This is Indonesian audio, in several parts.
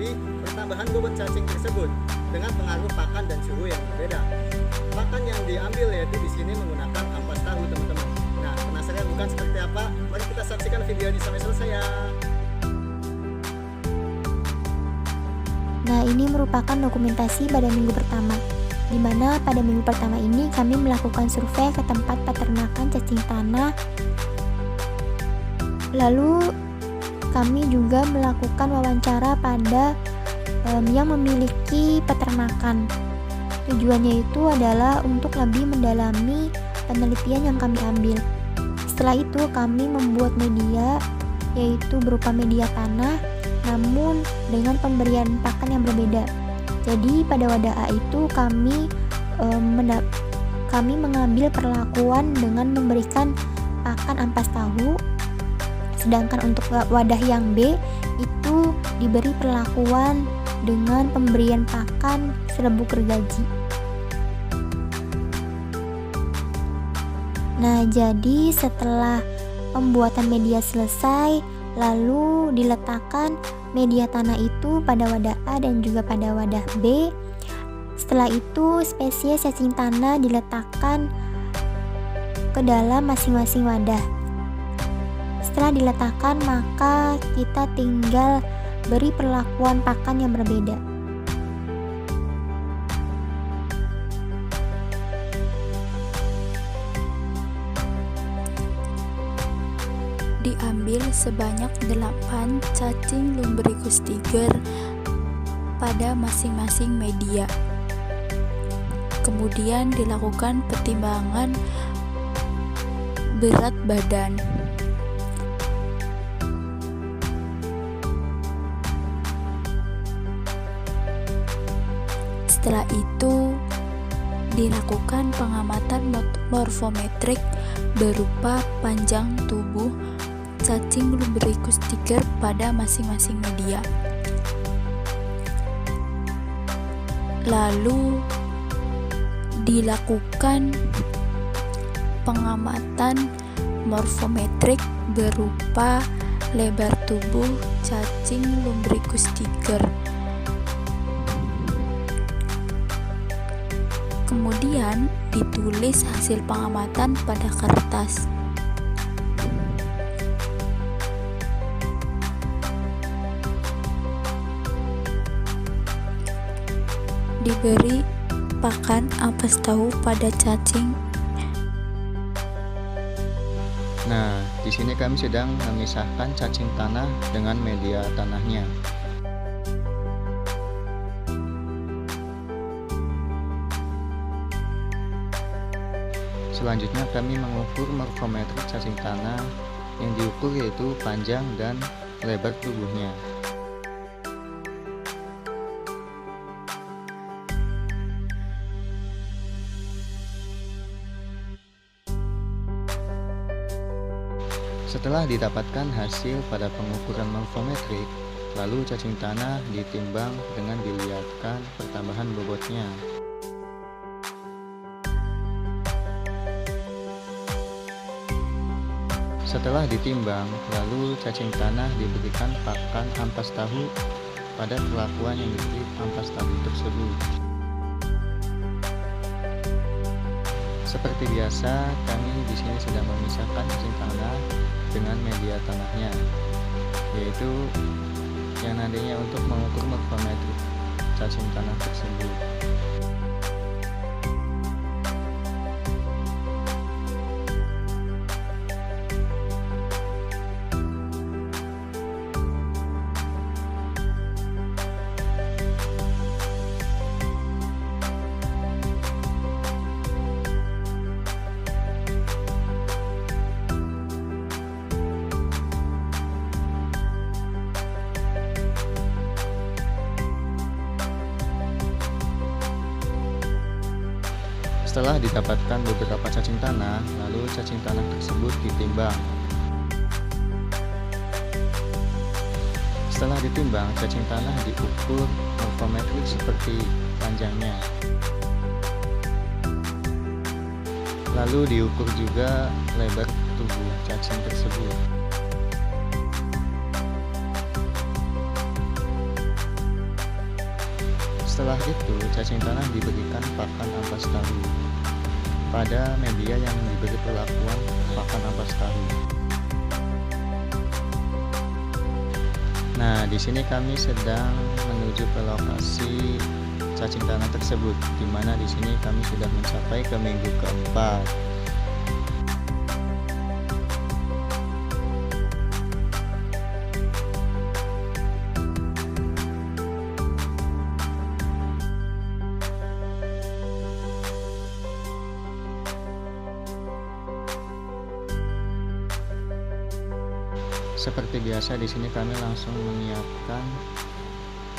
dari pertambahan bobot cacing tersebut dengan pengaruh pakan dan suhu yang berbeda. Pakan yang diambil yaitu di sini menggunakan ampas tahu, teman-teman. Nah, penasaran bukan seperti apa? Mari kita saksikan video ini sampai selesai ya. Nah, ini merupakan dokumentasi pada minggu pertama, di mana pada minggu pertama ini kami melakukan survei ke tempat peternakan cacing tanah. Lalu kami juga melakukan wawancara pada yang memiliki peternakan. Tujuannya itu adalah untuk lebih mendalami penelitian yang kami ambil. Setelah itu kami membuat media, yaitu berupa media tanah, namun dengan pemberian pakan yang berbeda. Jadi pada wadah A itu kami mengambil perlakuan dengan memberikan pakan ampas tahu, sedangkan untuk wadah yang B itu diberi perlakuan dengan pemberian pakan serbuk gergaji. Nah, jadi setelah pembuatan media selesai, lalu diletakkan media tanah itu pada wadah A dan juga pada wadah B. Setelah itu spesies cacing tanah diletakkan ke dalam masing-masing wadah. Setelah diletakkan, maka kita tinggal beri perlakuan pakan yang berbeda. Diambil sebanyak 8 cacing lumbricus tiger pada masing-masing media. Kemudian dilakukan pertimbangan berat badan. Setelah itu dilakukan pengamatan morfometrik berupa panjang tubuh cacing lumbricus tiger pada masing-masing media. Lalu dilakukan pengamatan morfometrik berupa lebar tubuh cacing lumbricus tiger. Kemudian ditulis hasil pengamatan pada kertas. Diberi pakan ampas tahu pada cacing. Nah, di sini kami sedang memisahkan cacing tanah dengan media tanahnya. Selanjutnya kami mengukur morfometrik cacing tanah. Yang diukur yaitu panjang dan lebar tubuhnya. Setelah didapatkan hasil pada pengukuran morfometrik, lalu cacing tanah ditimbang dengan dilihatkan pertambahan bobotnya. Setelah ditimbang, lalu cacing tanah diberikan pakan ampas tahu pada perlakuan yang diberi ampas tahu tersebut. Seperti biasa, kami di sini sedang memisahkan cacing tanah dengan media tanahnya, yaitu yang nantinya untuk mengukur morfometrik cacing tanah tersebut. Setelah didapatkan beberapa cacing tanah, lalu cacing tanah tersebut ditimbang. Setelah ditimbang, cacing tanah diukur morfometrik seperti panjangnya. Lalu diukur juga lebar tubuh cacing tersebut. Setelah itu, cacing tanah diberikan pakan ampas tahu pada media yang diberi perlakuan pakan ampas tahu. Nah, di sini kami sedang menuju ke lokasi cacing tanah tersebut, di mana di sini kami sudah mencapai ke minggu keempat. Seperti biasa, di sini kami langsung menyiapkan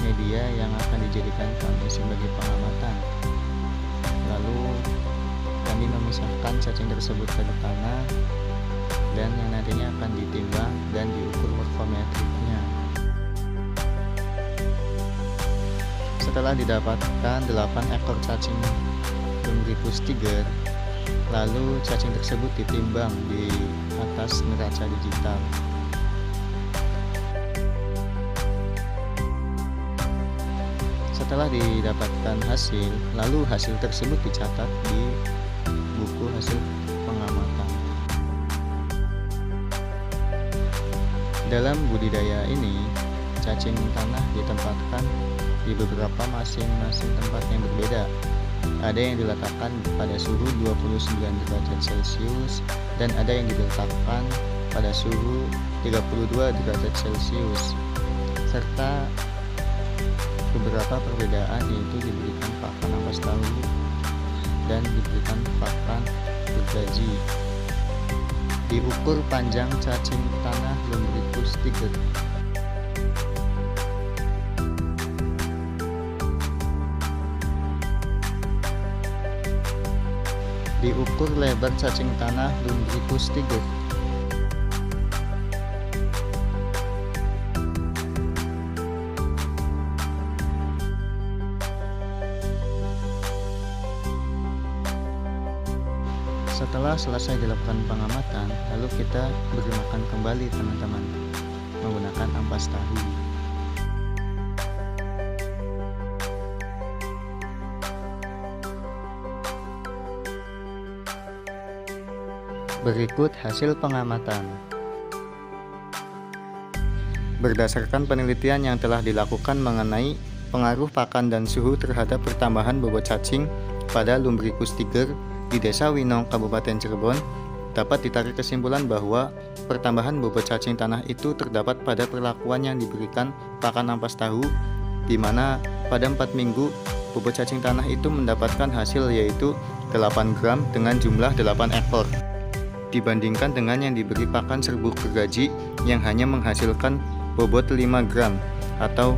media yang akan dijadikan kami sebagai pengamatan. Lalu kami memisahkan cacing tersebut dari tanah dan yang nantinya akan ditimbang dan diukur morfometriknya. Setelah didapatkan 8 ekor cacing Lumbricus tiger, lalu cacing tersebut ditimbang di atas neraca digital. Setelah didapatkan hasil, lalu hasil tersebut dicatat di buku hasil pengamatan. Dalam budidaya ini, cacing tanah ditempatkan di beberapa masing-masing tempat yang berbeda. Ada yang diletakkan pada suhu 29 derajat Celcius dan ada yang diletakkan pada suhu 32 derajat Celcius, serta beberapa perbedaan, yaitu diberikan pakan ampas tahu dan diberikan pakan gergaji. Diukur panjang cacing tanah Lumbricus tiger. Diukur lebar cacing tanah Lumbricus tiger. Setelah selesai dilakukan pengamatan, lalu kita beri makan kembali teman-teman menggunakan ampas tahu. Berikut hasil pengamatan. Berdasarkan penelitian yang telah dilakukan mengenai pengaruh pakan dan suhu terhadap pertambahan bobot cacing pada Lumbricus tiger di Desa Winong, Kabupaten Cirebon, dapat ditarik kesimpulan bahwa pertambahan bobot cacing tanah itu terdapat pada perlakuan yang diberikan pakan ampas tahu, di mana pada 4 minggu bobot cacing tanah itu mendapatkan hasil yaitu 8 gram dengan jumlah 8 ekor, dibandingkan dengan yang diberi pakan serbuk gergaji yang hanya menghasilkan bobot 5 gram atau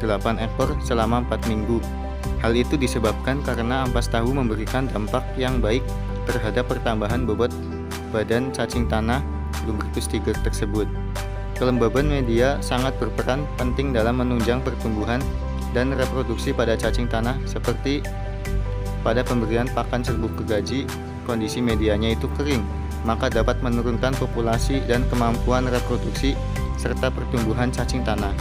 8 ekor selama 4 minggu. Hal itu disebabkan karena ampas tahu memberikan dampak yang baik terhadap pertambahan bobot badan cacing tanah Lumbricus tiger tersebut. Kelembaban media sangat berperan penting dalam menunjang pertumbuhan dan reproduksi pada cacing tanah, seperti pada pemberian pakan serbuk gergaji, kondisi medianya itu kering, maka dapat menurunkan populasi dan kemampuan reproduksi serta pertumbuhan cacing tanah.